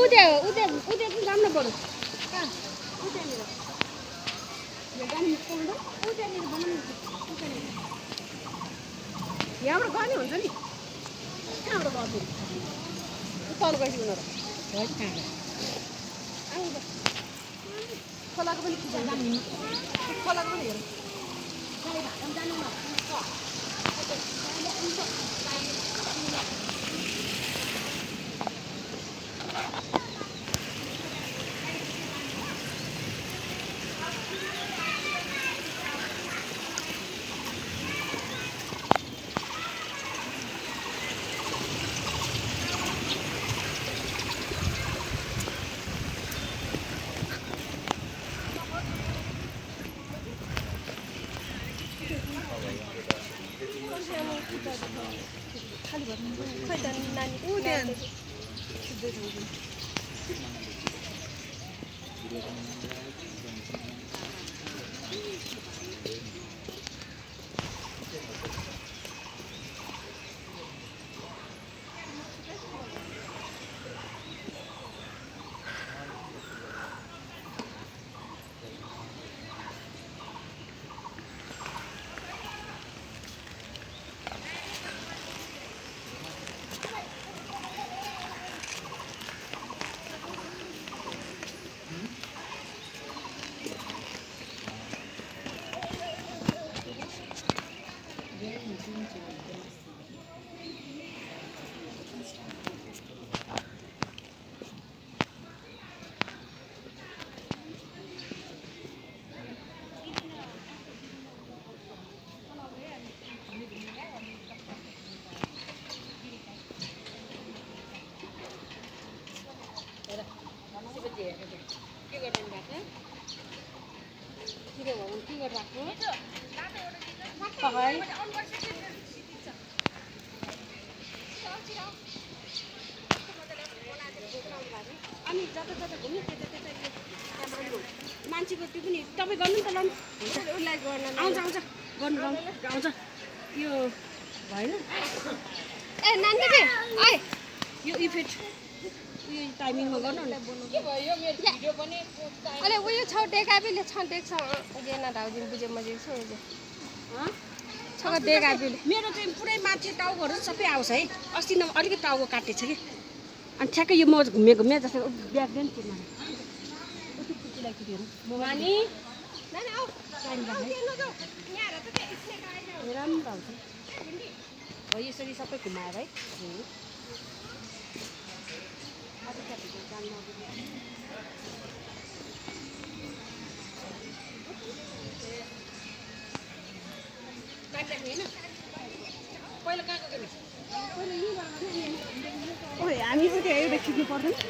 उद्या उद्या उद्या पनि जानु पर्यो कहाँ उद्यानिर यो गाडी निस्कनु उद्यानिर बनाउनु उद्यानिर यहाँबाट गर्ने हुन्छ नि कहाँबाट गर्छु उकालो गएपछि उनीहरू खोलाको पनि खिचा जानु खोलाको पनि हेरौँ गाडी भाडा जानु न अनि जता जता घुम्नु त्यता त्यता मान्छेको त्यो पनि तपाईँ गर्नु नि त ल उसलाई गर्न आउँछ आउँछ गर्नु आउँछ यो भएन ए नानी आए यो इफेक्ट यो टाइमिङमा गर्नु के भयो मेरो भिडियो पनि अले उयो छ डेकाबीले छ देख्छ गेना धाउदिन बुझे मैले छु छ डेकाबीले मेरो चाहिँ पुरै माथि टाउकोहरु सबै आउँछ है अस्ति न अलिकति टाउको काटेछ कि अनि ठ्याक्कै यो म घुमे जस्तो ब्याग देन के माने उति कुटीलाई कुटीहरु नानी नानी आऊ टाइम लाग्छ यहाँ त के स्नेक आएन राम्रो हुन्छ हो यसरी सबै घुमाएर है हामी चाहिँ एउटा खिच्नु पर्दैन